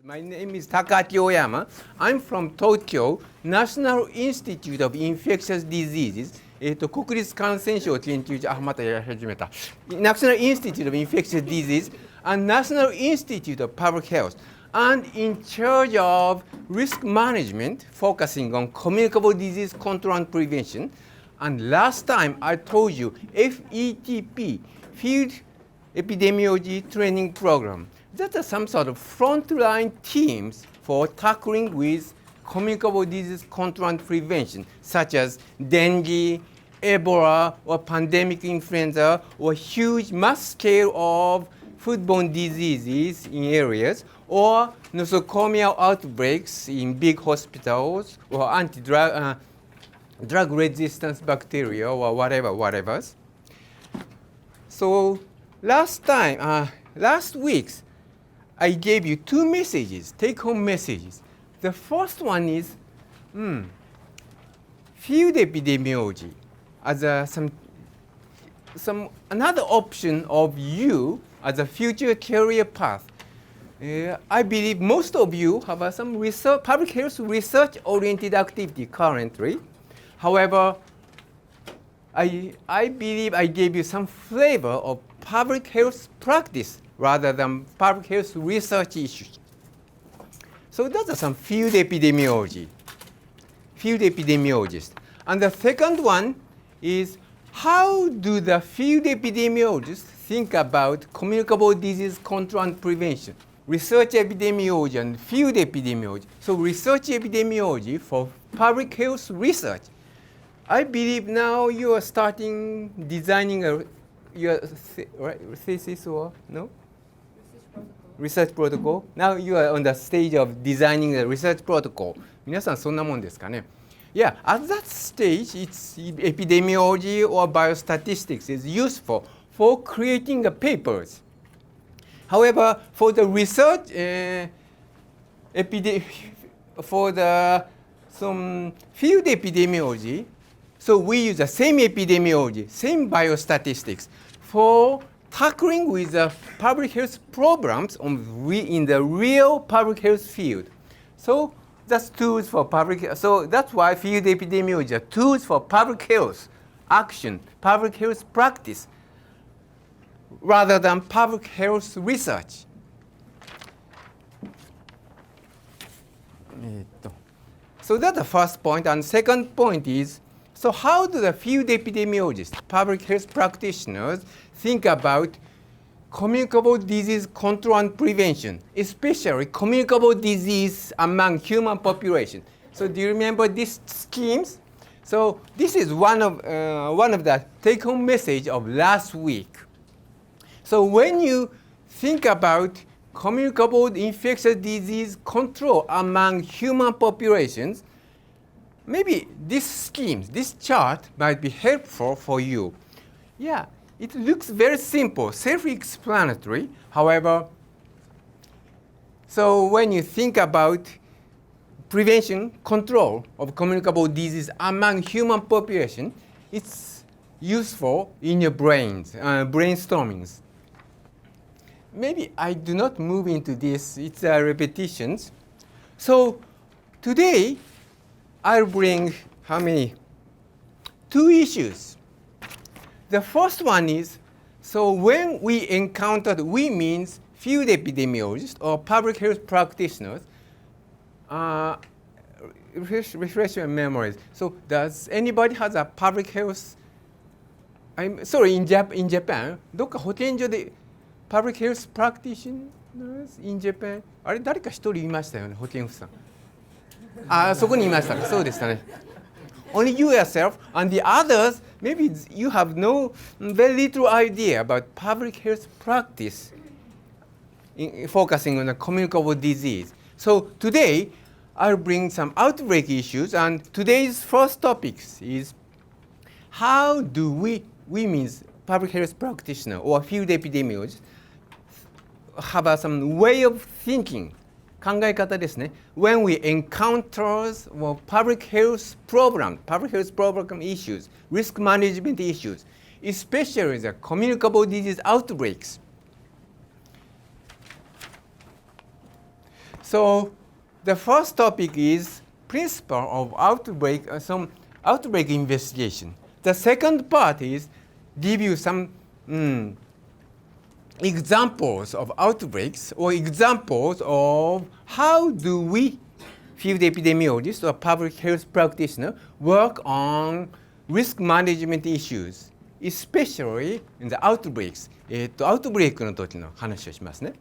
My name is Takaaki Ohyama. I'm from Tokyo National Institute of Infectious Diseases. 国立感染症研究所、またやり始めた。National Institute of Infectious Diseases and National Institute of Public Health, and in charge of risk management, focusing on communicable disease control and prevention. And last time I told you FETP, Field Epidemiology Training Program. That are some sort of frontline teams for tackling with communicable disease control and prevention, such as dengue, Ebola, or pandemic influenza, or huge mass scale of foodborne diseases in areas, or nosocomial outbreaks in big hospitals, or anti-drug drug resistance bacteria, or whatever. So last week, I gave you two messages, take-home messages. The first one is field epidemiology as another option of you as a future career path. I believe most of you have some public health research-oriented activity currently. However, I believe I gave you some flavor of public health practice rather than public health research issues. So those are some field epidemiologists. And the second one is, how do the field epidemiologists think about communicable disease control and prevention? Research epidemiology and field epidemiology. So research epidemiology for public health research. I believe now you are starting designing your thesis or no? Research protocol. Now you are on the stage of designing the research protocol. 皆さんそんなもんですかね? Yeah, at that stage, it's epidemiology or biostatistics is useful for creating the papers. However, for the research, some field epidemiology, so we use the same epidemiology, same biostatistics for tackling with the public health programs in the real public health field. So that's tools for public health. So that's why field epidemiology are tools for public health action, public health practice, rather than public health research. So that's the first point. And second point is, so how do the field epidemiologists, public health practitioners, think about communicable disease control and prevention, especially communicable disease among human population? So do you remember these schemes? So this is one of the take-home message of last week. So when you think about communicable infectious disease control among human populations, maybe these schemes, this chart might be helpful for you. Yeah, it looks very simple, self-explanatory. However, so when you think about prevention, control of communicable disease among human population, it's useful in your brainstormings. Maybe I do not move into this, it's repetitions. So today, I'll bring how many? Two issues. The first one is, so when we encountered, we means field epidemiologists or public health practitioners, refresh your memories. So does anybody has a public health, I'm sorry, in Japan, どっか保健所で public health practitioners in Japan? あれ、誰か一人いましたよね、保健婦さん。そこにいましたか。そうでしたね。Only you yourself and the others, maybe you have no very little idea about public health practice focusing on a communicable disease. So today, I'll bring some outbreak issues, and today's first topic is how do we means public health practitioner or field epidemiologists have some way of thinking, 考え方ですね. When we encounter public health program issues, risk management issues, especially the communicable disease outbreaks. So the first topic is principle of outbreak, some outbreak investigation. The second part is give you some examples of outbreaks or examples of how do we, field epidemiologists or public health practitioner, work on risk management issues, especially in the outbreaks. アウトブレイクの時の話をしますね。